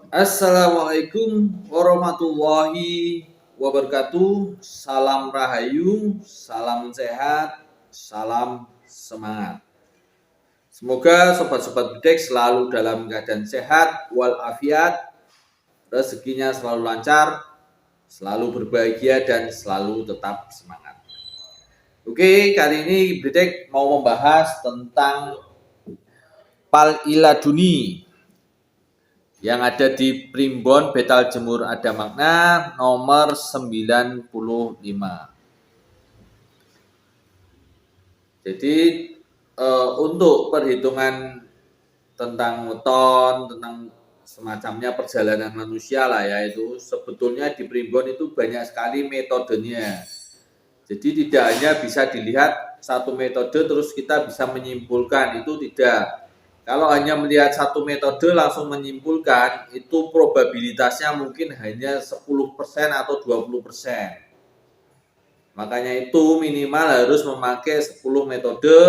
Assalamualaikum warahmatullahi wabarakatuh. Salam rahayu, salam sehat, salam semangat. Semoga sobat-sobat bedek selalu dalam keadaan sehat walafiat, rezekinya selalu lancar, selalu berbahagia dan selalu tetap semangat. Oke, kali ini bedek mau membahas tentang Pal Iladuni yang ada di Primbon Betal Jemur Ada Makna nomor 95. Jadi untuk perhitungan tentang weton, tentang semacamnya perjalanan manusia lah ya, itu sebetulnya di Primbon itu banyak sekali metodenya. Jadi tidak hanya bisa dilihat satu metode terus kita bisa menyimpulkan, itu tidak. Kalau hanya melihat satu metode langsung menyimpulkan, itu probabilitasnya mungkin hanya 10% atau 20%. Makanya itu minimal harus memakai 10 metode.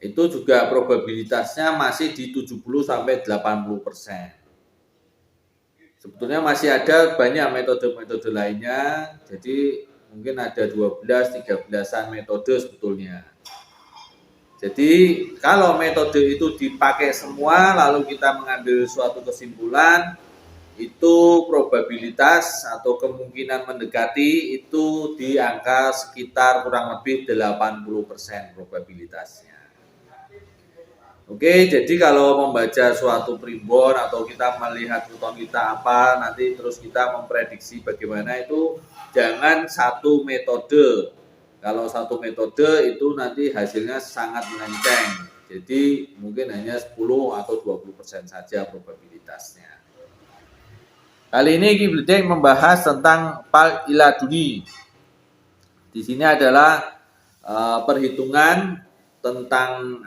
Itu juga probabilitasnya masih di 70-80%. Sebetulnya masih ada banyak metode-metode lainnya. Jadi mungkin ada 12-13an metode sebetulnya. Jadi kalau metode itu dipakai semua lalu kita mengambil suatu kesimpulan, itu probabilitas atau kemungkinan mendekati itu di angka sekitar kurang lebih 80% probabilitasnya. Oke, jadi kalau membaca suatu primbon atau kita melihat weton kita apa, nanti terus kita memprediksi bagaimana, itu jangan satu metode. Kalau satu metode itu nanti hasilnya sangat melenceng. Jadi mungkin hanya 10 atau 20% saja probabilitasnya. Kali ini kita membahas tentang Pal Iladuni. Di sini adalah perhitungan tentang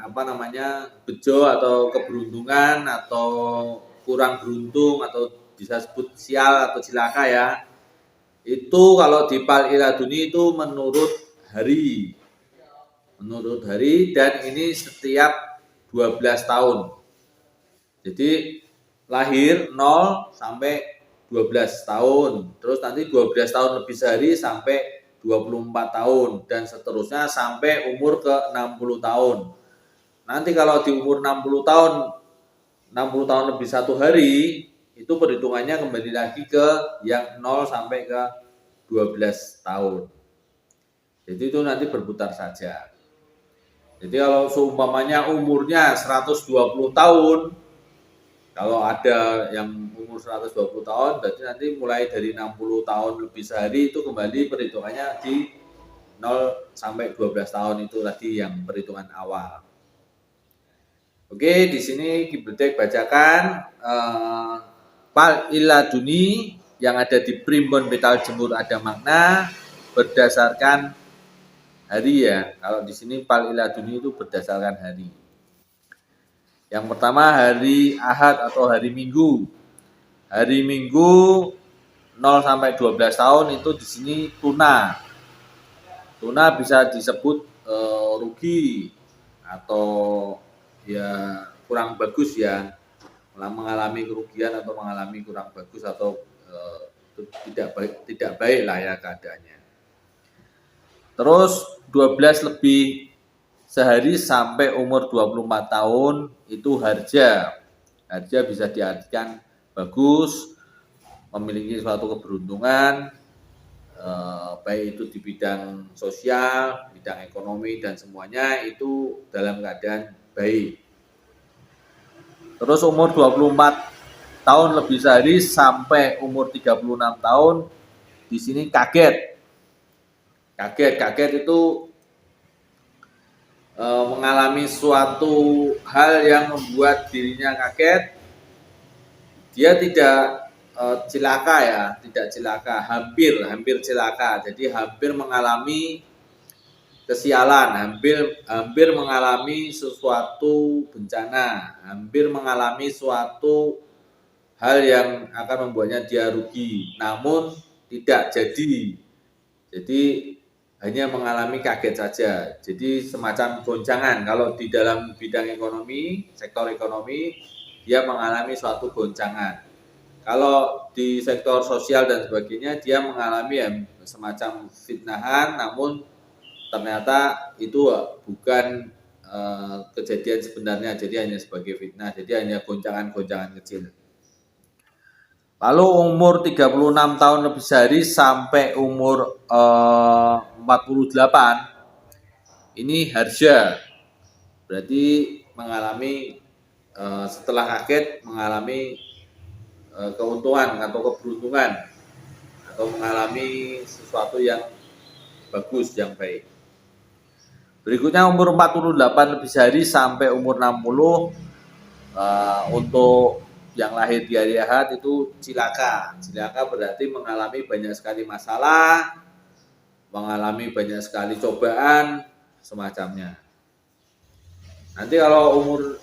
bejo atau keberuntungan atau kurang beruntung atau bisa sebut sial atau cilaka ya. Itu kalau di Pal Iladuni itu menurut hari. Menurut hari, dan ini setiap 12 tahun. Jadi lahir 0 sampai 12 tahun. Terus nanti 12 tahun lebih sehari sampai 24 tahun dan seterusnya sampai umur ke 60 tahun. Nanti kalau di umur 60 tahun, 60 tahun lebih satu hari, itu perhitungannya kembali lagi ke yang 0 sampai ke 12 tahun. Jadi itu nanti berputar saja. Jadi kalau seumpamanya umurnya 120 tahun, kalau ada yang umur 120 tahun, berarti nanti mulai dari 60 tahun lebih sehari itu kembali perhitungannya di 0 sampai 12 tahun itu tadi yang perhitungan awal. Oke, di sini Kibledek bacakan Pal Iladuni yang ada di Primbon Betal Jemur Ada Makna berdasarkan hari ya. Kalau di sini Pal Iladuni itu berdasarkan hari. Yang pertama hari Ahad atau hari Minggu. Hari Minggu 0 sampai 12 tahun itu di sini tuna. Tuna bisa disebut rugi atau ya kurang bagus ya, mengalami kerugian atau mengalami kurang bagus atau tidak baik lah ya keadaannya. Terus 12 lebih sehari sampai umur 24 tahun itu harja. Harja bisa diartikan bagus, memiliki suatu keberuntungan, baik itu di bidang sosial, bidang ekonomi dan semuanya itu dalam keadaan baik. Terus umur 24 tahun lebih sehari sampai umur 36 tahun di sini kaget. Kaget itu mengalami suatu hal yang membuat dirinya kaget. Dia tidak cilaka ya, tidak cilaka, hampir cilaka. Jadi hampir mengalami kesialan, hampir mengalami sesuatu bencana, hampir mengalami suatu hal yang akan membuatnya dia rugi, namun tidak jadi. Jadi hanya mengalami kaget saja. Jadi semacam goncangan. Kalau di dalam bidang ekonomi, sektor ekonomi, dia mengalami suatu goncangan. Kalau di sektor sosial dan sebagainya dia mengalami ya semacam fitnahan, namun ternyata itu bukan kejadian sebenarnya, jadi hanya sebagai fitnah, jadi hanya goncangan-goncangan kecil. Lalu umur 36 tahun lebih sehari sampai umur 48 ini harja, berarti mengalami setelah kaget mengalami keuntungan atau keberuntungan atau mengalami sesuatu yang bagus, yang baik. Berikutnya umur 48 lebih sehari sampai umur 60 untuk yang lahir di hari Ahad itu cilaka. Cilaka berarti mengalami banyak sekali masalah, mengalami banyak sekali cobaan, semacamnya. Nanti kalau umur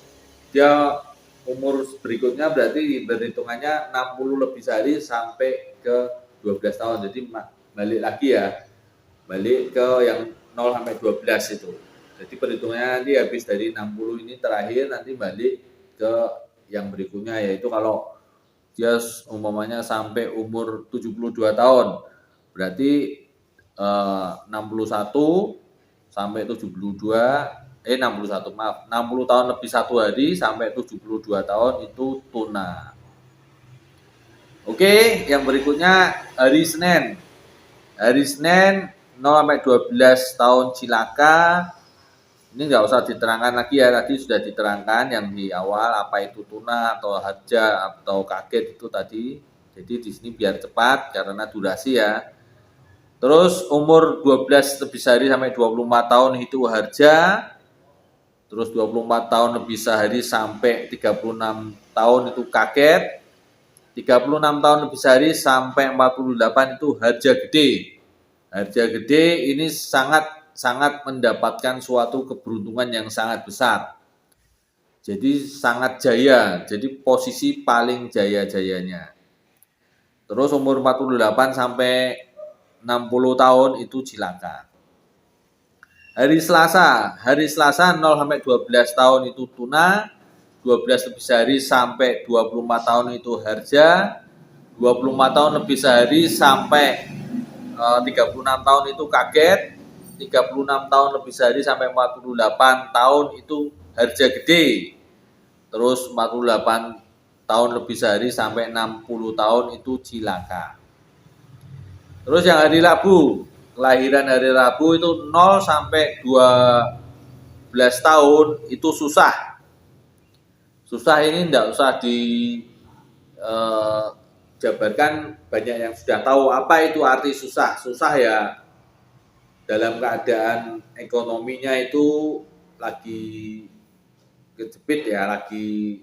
berikutnya berarti berhitungannya 60 lebih sehari sampai ke 12 tahun. Jadi balik lagi ya, balik ke yang 0 sampai 12 itu. Jadi perhitungannya nanti habis dari 60 ini terakhir, nanti balik ke yang berikutnya, yaitu kalau dia umpamanya sampai umur 72 tahun, berarti 61 sampai 72 61 maaf 60 tahun lebih 1 hari sampai 72 tahun itu tuna. Oke, yang berikutnya hari Senin. Hari Senin 0 sampai 12 tahun cilaka. Ini nggak usah diterangkan lagi ya, tadi sudah diterangkan yang di awal apa itu tuna atau harja atau kaget itu tadi. Jadi di sini biar cepat karena durasi ya. Terus umur 12 lebih sehari sampai 24 tahun itu harja. Terus 24 tahun lebih sehari sampai 36 tahun itu kaget. 36 tahun lebih sehari sampai 48 itu harja gede. Harja gede ini sangat mendapatkan suatu keberuntungan yang sangat besar. Jadi sangat jaya, jadi posisi paling jaya-jayanya. Terus umur 48 sampai 60 tahun itu cilaka. Hari Selasa 0 sampai 12 tahun itu tuna, 12 lebih sehari sampai 24 tahun itu harja, 24 tahun lebih sehari sampai 36 tahun itu kaget, 36 tahun lebih sehari sampai 48 tahun itu harja gede. Terus 48 tahun lebih sehari sampai 60 tahun itu cilaka. Terus yang hari Rabu, kelahiran hari Rabu itu 0 sampai 12 tahun itu susah. Susah ini tidak usah dijabarkan, banyak yang sudah tahu apa itu arti susah. Susah ya dalam keadaan ekonominya itu lagi kejepit ya, lagi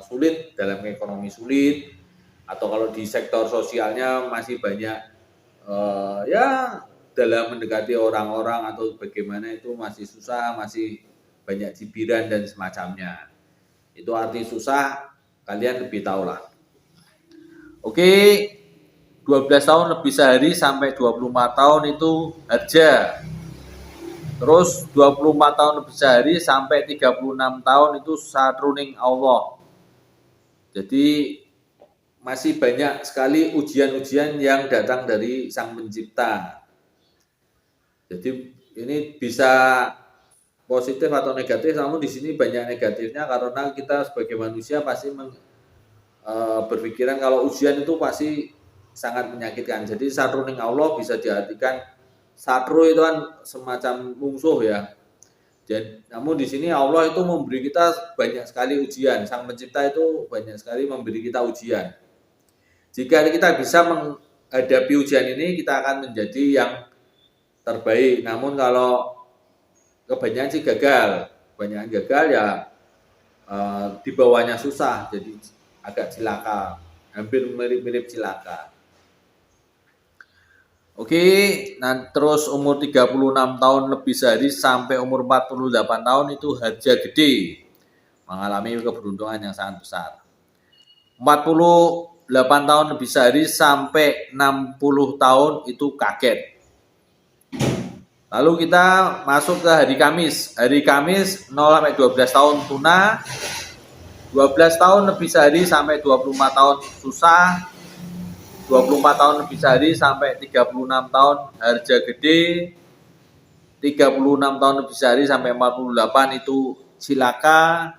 sulit, dalam ekonomi sulit, atau kalau di sektor sosialnya masih banyak ya dalam mendekati orang-orang atau bagaimana itu masih susah, masih banyak cibiran dan semacamnya. Itu arti susah, kalian lebih tahu lah. Oke, 12 tahun lebih sehari sampai 24 tahun itu harja. Terus 24 tahun lebih sehari sampai 36 tahun itu satruning Allah. Jadi masih banyak sekali ujian-ujian yang datang dari Sang Pencipta. Jadi ini bisa positif atau negatif, namun di sini banyak negatifnya karena kita sebagai manusia pasti berpikiran kalau ujian itu pasti sangat menyakitkan. Jadi satruning Allah bisa diartikan, satru itu kan semacam musuh ya. Dan namun di sini Allah itu memberi kita banyak sekali ujian. Sang Pencipta itu banyak sekali memberi kita ujian. Jika kita bisa menghadapi ujian ini, kita akan menjadi yang terbaik. Namun kalau kebanyakan sih gagal, kebanyakan gagal ya di bawahnya susah, jadi agak cilaka, hampir mirip-mirip cilaka. Oke, nah terus umur 36 tahun lebih sehari sampai umur 48 tahun itu harja gede, mengalami keberuntungan yang sangat besar. 48 tahun lebih sehari sampai 60 tahun itu kaget. Lalu kita masuk ke hari Kamis. Hari Kamis 0 sampai 12 tahun tuna, 12 tahun lebih sehari sampai 24 tahun susah, 24 tahun lebih sehari sampai 36 tahun harga gede, 36 tahun lebih sehari sampai 48 itu silaka,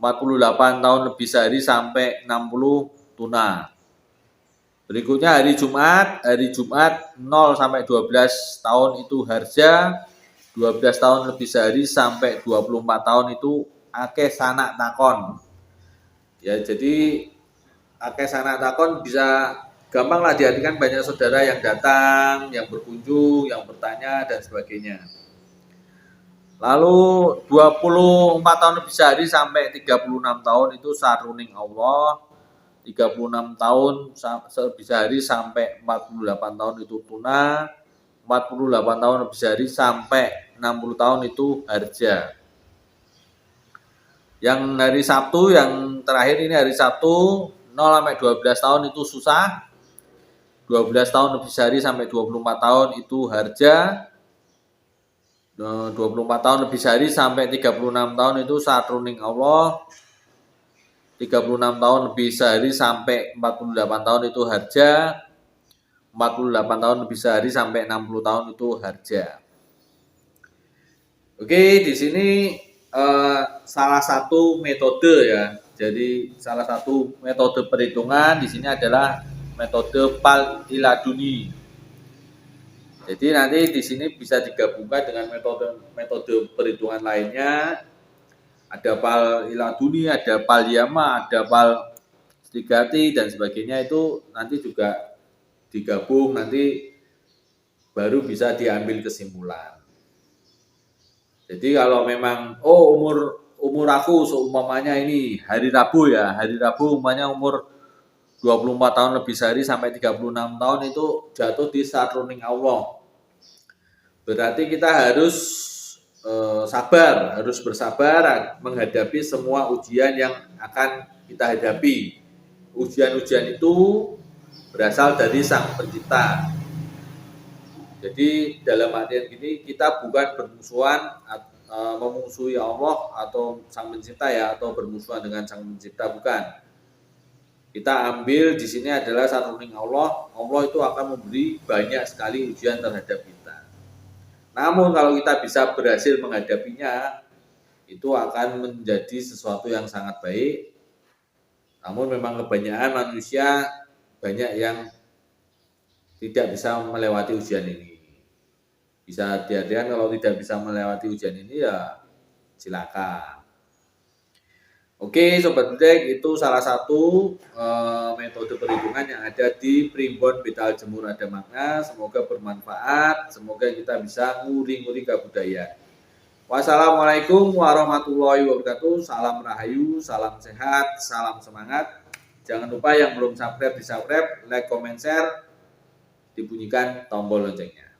48 tahun lebih sehari sampai 60 tuna. Berikutnya hari Jumat 0 sampai 12 tahun itu harja, 12 tahun lebih sehari sampai 24 tahun itu akeh sanak takon. Ya, jadi akeh sanak takon bisa gampang lah diartikan banyak saudara yang datang, yang berkunjung, yang bertanya dan sebagainya. Lalu 24 tahun lebih sehari sampai 36 tahun itu saruning Allah. 36 tahun lebih sehari sampai 48 tahun itu tuna. 48 tahun lebih sehari sampai 60 tahun itu harja. Yang hari Sabtu, yang terakhir ini hari Sabtu 0 sampai 12 tahun itu susah. 12 tahun lebih sehari sampai 24 tahun itu harja. 24 tahun lebih sehari sampai 36 tahun itu satruning Allah. 36 tahun lebih sehari sampai 48 tahun itu harja. 48 tahun lebih sehari sampai 60 tahun itu harja. Oke, di sini salah satu metode ya. Jadi salah satu metode perhitungan di sini adalah metode Pal Iladuni. Jadi nanti di sini bisa digabungkan dengan metode perhitungan lainnya. Ada Pal Iladuni, ada Pal Yama, ada Pal Stigati dan sebagainya, itu nanti juga digabung, nanti baru bisa diambil kesimpulan. Jadi kalau memang umur aku seumpamanya ini hari Rabu ya, hari Rabu umpamanya umur 24 tahun lebih sehari sampai 36 tahun itu jatuh di satruning Allah. Berarti kita harus harus bersabar menghadapi semua ujian yang akan kita hadapi. Ujian-ujian itu berasal dari Sang Pencipta. Jadi dalam artian gini, kita bukan bermusuhan memusuhi Allah atau Sang Pencipta ya, atau bermusuhan dengan Sang Pencipta, bukan. Kita ambil di sini adalah satruning Allah. Allah itu akan memberi banyak sekali ujian terhadap kita. Namun kalau kita bisa berhasil menghadapinya, itu akan menjadi sesuatu yang sangat baik. Namun memang kebanyakan manusia banyak yang tidak bisa melewati ujian ini. Bisa diartikan kalau tidak bisa melewati ujian ini ya silakan. Oke Sobat Budek, itu salah satu metode perhitungan yang ada di Primbon Betal Jemur Ada Makna. Semoga bermanfaat, semoga kita bisa nguri-nguri kebudayaan. Wassalamualaikum warahmatullahi wabarakatuh. Salam rahayu, salam sehat, salam semangat. Jangan lupa yang belum subscribe di subscribe, like, comment, share, dibunyikan tombol loncengnya.